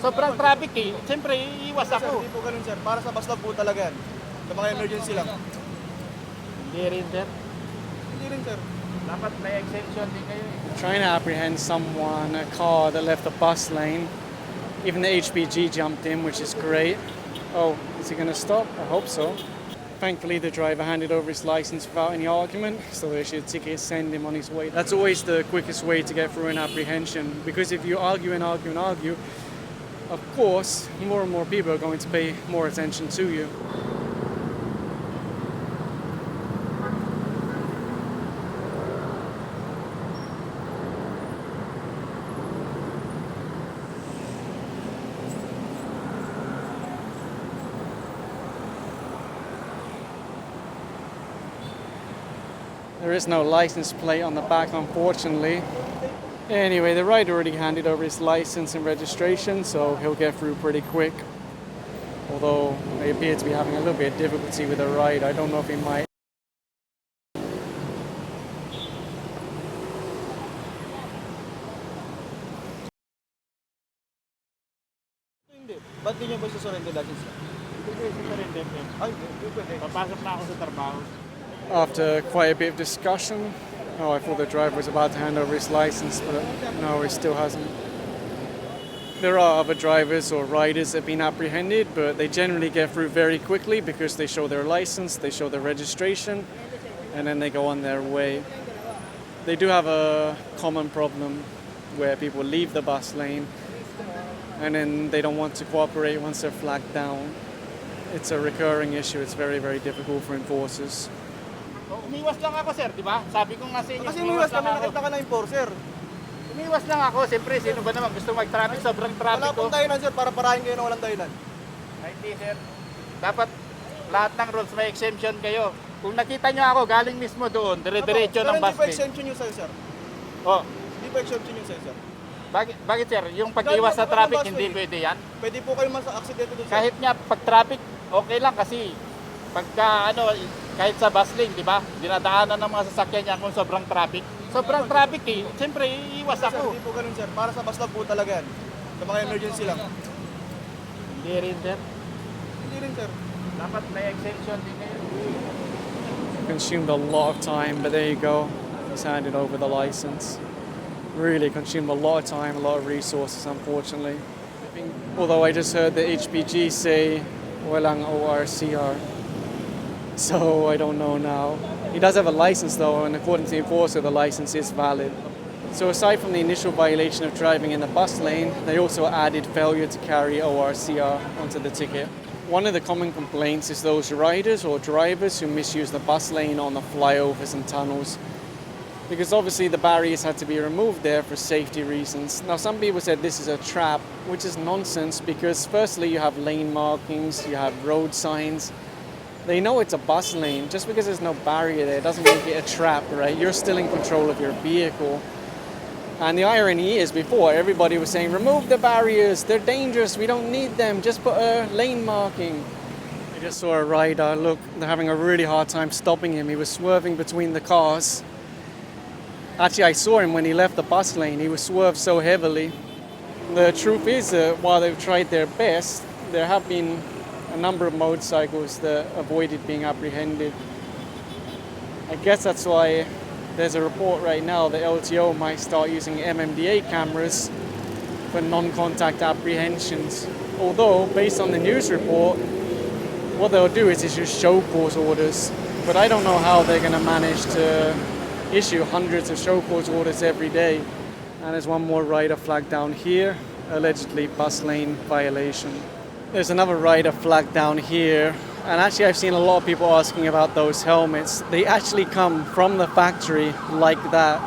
Sobrang traffic eh. Siyempre, iiwas Sir, ako. hindi po ganun sir. Para sa bus lang po talaga yan. Sa mga emergency lang. Hindi rin, sir. Hindi rin sir. Dapat may exemption din kayo eh. Trying to apprehend someone, a car that left the bus lane. Even the HPG jumped in, which is great. Oh, is he going to stop? I hope so. Thankfully, the driver handed over his license without any argument, so they issued a ticket, send him on his way. That's always the quickest way to get through an apprehension, because if you argue and argue and argue, of course, more and more people are going to pay more attention to you. There is no license plate on the back, unfortunately. Anyway, the rider already handed over his license and registration, so he'll get through pretty quick. Although they appear to be having a little bit of difficulty with the ride. I don't know if he might. Hindi. Ba't di nyo ba susurrender license? Hindi, surrender. Ay, hindi pwede. Papasok na ako sa trabaho. After quite a bit of discussion, I thought the driver was about to hand over his license, but no, he still hasn't. There are other drivers or riders that have been apprehended, but they generally get through very quickly because they show their license, they show their registration, and then they go on their way. They do have a common problem where people leave the bus lane and then they don't want to cooperate once they're flagged down. It's a recurring issue. It's very, very difficult for enforcers. Umiwas lang ako, sir, di ba? Sabi ko nga sa inyo, Kasi umiwas kami, lang ako. nakita ka na enforcer. Umiwas lang ako. Siyempre, sino ba naman gusto mag-traffic? Sobrang traffic Wala ko. pong dahilan sir, para parahin kayo na walang dahilan. Ay, hindi, sir. Dapat lahat ng rules may exemption kayo. Kung nakita nyo ako, galing mismo doon, dire-diretso ng Pero bus hindi po lane. exemption yung sa'yo sir. Oh, Hindi po exemption yung sa'yo sir. bakit, sir? Yung pag-iwas sa traffic, hindi pwede yan? Pwede po kayo mas-aksidente doon sir. Kahit nga pag-traffic, okay lang kasi pagka kahit sa bus lane, di ba? Dinadaanan ng mga sasakyan niya kung sobrang traffic. Sobrang traffic eh. Siyempre, iiwas Sir, ako. hindi po ganun sir. Para sa bus lang po talaga yan. Sa mga emergency lang. Hindi rin, sir. Hindi rin sir. Dapat may exemption din kayo. Consumed a lot of time, but there you go. He's handed over the license. Really consumed a lot of time, a lot of resources, unfortunately. Although I just heard the HPG say walang ORCR. So I don't know now. He does have a license though, and according to the enforcer, the license is valid. So aside from the initial violation of driving in the bus lane, they also added failure to carry ORCR onto the ticket. One of the common complaints is those riders or drivers who misuse the bus lane on the flyovers and tunnels, because obviously the barriers had to be removed there for safety reasons. Now some people said this is a trap, which is nonsense, because firstly you have lane markings, you have road signs. They know it's a bus lane. Just because there's no barrier there doesn't make it a trap, right? You're still in control of your vehicle. And the irony is, before everybody was saying, remove the barriers, they're dangerous, we don't need them, just put a lane marking. I just saw a rider, look, they're having a really hard time stopping him. He was swerving between the cars. Actually, I saw him when he left the bus lane. He was swerved so heavily. The truth is, while they've tried their best, there have been a number of motorcycles that avoided being apprehended. I guess that's why there's a report right now that LTO might start using MMDA cameras for non-contact apprehensions. Although, based on the news report, what they'll do is issue show cause orders. But I don't know how they're going to manage to issue hundreds of show cause orders every day. And there's one more rider flagged down here, allegedly bus lane violation. There's another rider flagged down here, and actually I've seen a lot of people asking about those helmets. They actually come from the factory like that.